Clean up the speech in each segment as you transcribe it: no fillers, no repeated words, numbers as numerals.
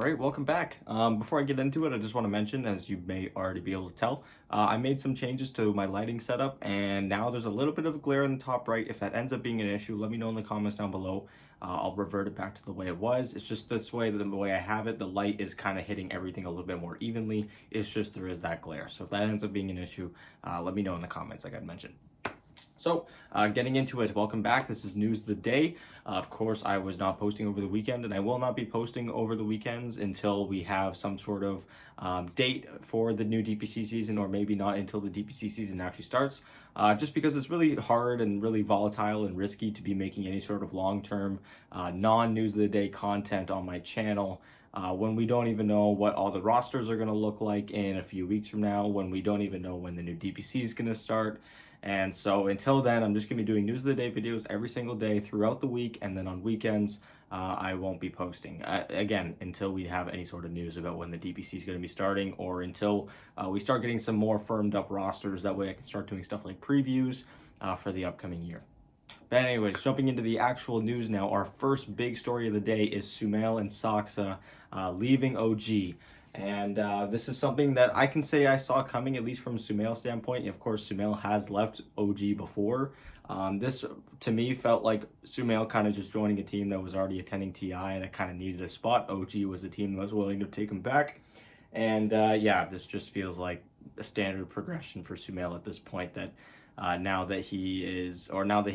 All right, welcome back. Before I get into it, I just want to mention, as you may already be able to tell, I made some changes to my lighting setup, and now there's a little bit of a glare in the top right. If that ends up being an issue, let me know in the comments down below. I'll revert it back to the way it was. It's just this way, the way I have it, the light is kind of hitting everything a little bit more evenly. It's just there is that glare. So if that ends up being an issue, let me know in the comments, like I mentioned. So, getting into it, welcome back. This is news of the day. Of course, I was not posting over the weekend, and I will not be posting over the weekends until we have some sort of date for the new DPC season, or maybe not until the DPC season actually starts. Just because it's really hard and really volatile and risky to be making any sort of long-term non-news of the day content on my channel. When we don't even know what all the rosters are going to look like in a few weeks from now, when we don't even know when the new DPC is going to start. And so until then, I'm just going to be doing news of the day videos every single day throughout the week, and then on weekends, I won't be posting. Again, until we have any sort of news about when the DPC is going to be starting, or until we start getting some more firmed up rosters. That way I can start doing stuff like previews for the upcoming year. But anyways, jumping into the actual news now, our first big story of the day is Sumail and Saksa leaving OG. And this is something that I can say I saw coming, at least from Sumail's standpoint. Of course, Sumail has left OG before. This, to me, felt like Sumail kind of just joining a team that was already attending TI that kind of needed a spot. OG was a team that was willing to take him back. And yeah, this just feels like a standard progression for Sumail at this point, that now that he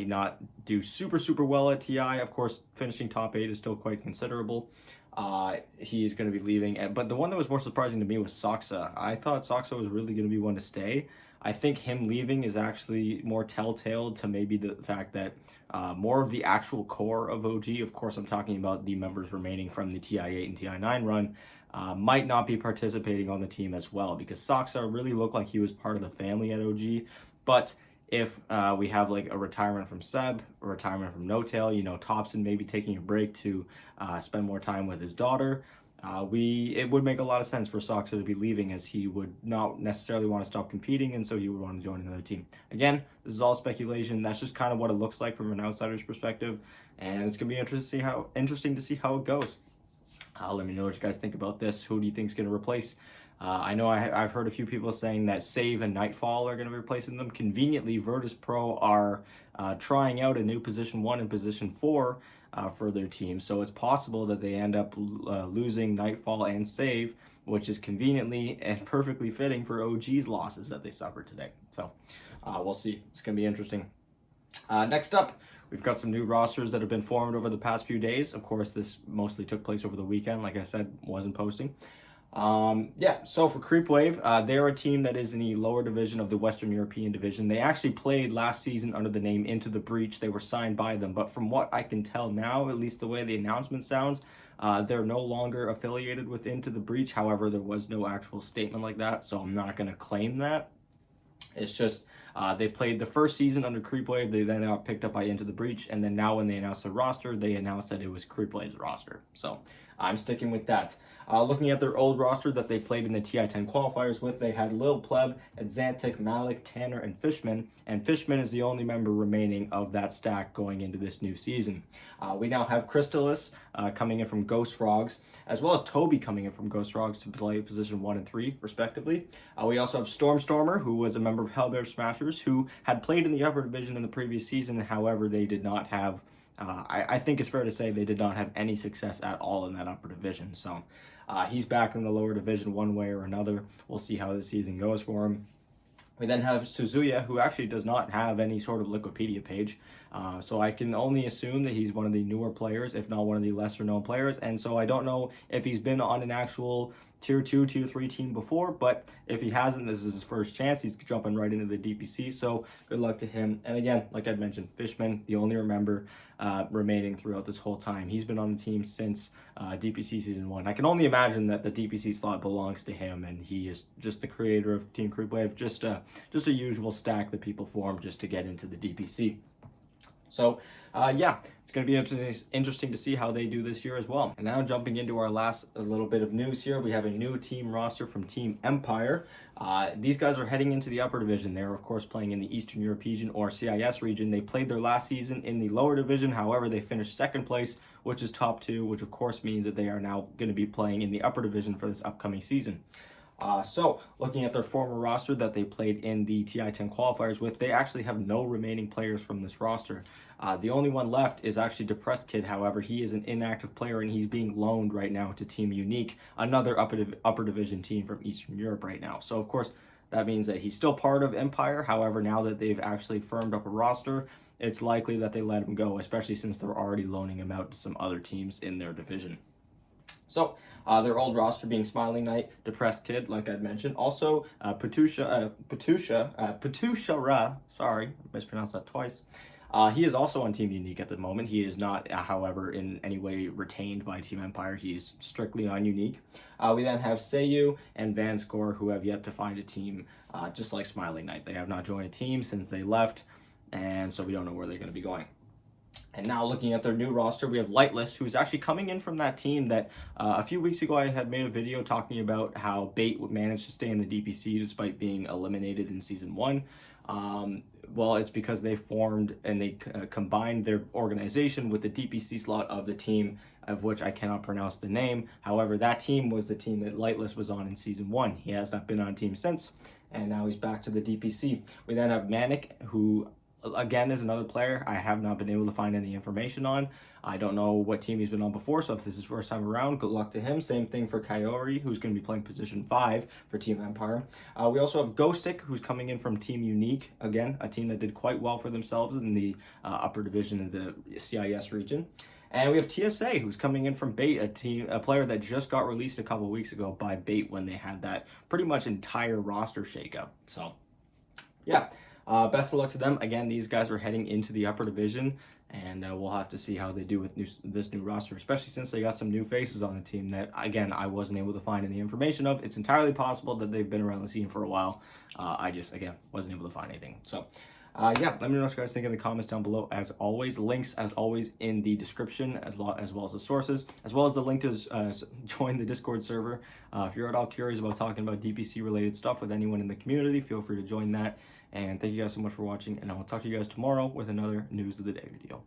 not do super well at TI, of course, finishing top 8 is still quite considerable. He's going to be leaving. But the one that was more surprising to me was Saksa. I thought Saksa was really going to be one to stay. I think him leaving is actually more telltale to maybe the fact that more of the actual core of OG, of course I'm talking about the members remaining from the TI8 and TI9 run, might not be participating on the team as well, because Saksa really looked like he was part of the family at OG. But if we have like a retirement from Seb, a retirement from No Tail, Thompson maybe taking a break to spend more time with his daughter, it would make a lot of sense for Saksa to be leaving, as he would not necessarily want to stop competing, and so he would want to join another team. Again, this is all speculation. That's just kind of what it looks like from an outsider's perspective, and it's gonna be interesting to see how it goes. Let me know what you guys think about this. Who do you think is going to replace? I know I've heard a few people saying that Save and Nightfall are going to be replacing them. Conveniently, Virtus Pro are trying out a new Position 1 and Position 4 for their team. So it's possible that they end up losing Nightfall and Save, which is conveniently and perfectly fitting for OG's losses that they suffered today. So we'll see. It's going to be interesting. Next up, we've got some new rosters that have been formed over the past few days. Of course, this mostly took place over the weekend. Like I said, wasn't posting. So for Creepwave, they're a team that is in the lower division of the Western European division. They actually played last season under the name Into the Breach. They were signed by them, but from what I can tell now, at least the way the announcement sounds, they're no longer affiliated with Into the Breach. However, there was no actual statement like that, so I'm not going to claim that. It's just they played the first season under Creepwave. They then got picked up by Into the Breach, and then now when they announced the roster, they announced that it was Creepwave's roster. So I'm sticking with that. Looking at their old roster that they played in the TI10 qualifiers with, they had Lil Pleb, Xantic, Malik, Tanner, and Fishman. And Fishman is the only member remaining of that stack going into this new season. We now have Crystalis coming in from Ghost Frogs, as well as Toby coming in from Ghost Frogs to play position 1 and 3, respectively. We also have Stormer, who was a member of Hellbear Smashers, who had played in the upper division in the previous season. However, they did not have, I think it's fair to say they did not have any success at all in that upper division. So he's back in the lower division one way or another. We'll see how the season goes for him. We then have Suzuya, who actually does not have any sort of Wikipedia page. So I can only assume that he's one of the newer players, if not one of the lesser known players. And so I don't know if he's been on an actual Tier 2, Tier 3 team before, but if he hasn't, this is his first chance. He's jumping right into the DPC, so good luck to him. And again, like I mentioned, Fishman, the only member remaining throughout this whole time. He's been on the team since DPC Season 1. I can only imagine that the DPC slot belongs to him, and he is just the creator of Team Creepwave, just a usual stack that people form just to get into the DPC. So, yeah, it's going to be interesting to see how they do this year as well. And now jumping into our last little bit of news here, we have a new team roster from Team Empire. These guys are heading into the upper division. They're, of course, playing in the Eastern Europe region or CIS region. They played their last season in the lower division. However, they finished second place, which is top two, which of course means that they are now going to be playing in the upper division for this upcoming season. So, looking at their former roster that they played in the TI-10 qualifiers with, they actually have no remaining players from this roster. The only one left is actually Depressed Kid. However, he is an inactive player and he's being loaned right now to Team Unique, another upper division team from Eastern Europe right now. So, of course, that means that he's still part of Empire. However, now that they've actually firmed up a roster, it's likely that they let him go, especially since they're already loaning him out to some other teams in their division. So, their old roster being Smiling Knight, Depressed Kid, like I'd mentioned. Also, Patusha Ra, sorry, I mispronounced that twice. He is also on Team Unique at the moment. He is not, however, in any way retained by Team Empire. He is strictly on Unique. We then have Seiyu and Vanscore, who have yet to find a team, just like Smiling Knight. They have not joined a team since they left, and so we don't know where they're going to be going. And now looking at their new roster, we have Lightless, who's actually coming in from that team that a few weeks ago I had made a video talking about how Bait managed to stay in the DPC despite being eliminated in Season 1. Well, it's because they formed and they combined their organization with the DPC slot of the team, of which I cannot pronounce the name. However, that team was the team that Lightless was on in Season 1. He has not been on a team since, and now he's back to the DPC. We then have Manic, who again is another player I have not been able to find any information on. I don't know what team he's been on before, so if this is his first time around, good luck to him. Same thing for Kaori, who's going to be playing position 5 for Team Empire. We also have Ghostic, who's coming in from Team Unique, again, a team that did quite well for themselves in the upper division of the CIS region. And we have TSA, who's coming in from Bait, a player that just got released a couple weeks ago by Bait when they had that pretty much entire roster shakeup. So, yeah. Best of luck to them. Again, these guys are heading into the upper division, and we'll have to see how they do with this new roster, especially since they got some new faces on the team that, again, I wasn't able to find any information of. It's entirely possible that they've been around the scene for a while. I just, again, wasn't able to find anything. So, yeah, let me know what you guys think in the comments down below. As always, links, as always, in the description, as well as the sources, as well as the link to join the Discord server. If you're at all curious about talking about DPC-related stuff with anyone in the community, feel free to join that. And thank you guys so much for watching, and I will talk to you guys tomorrow with another News of the Day video.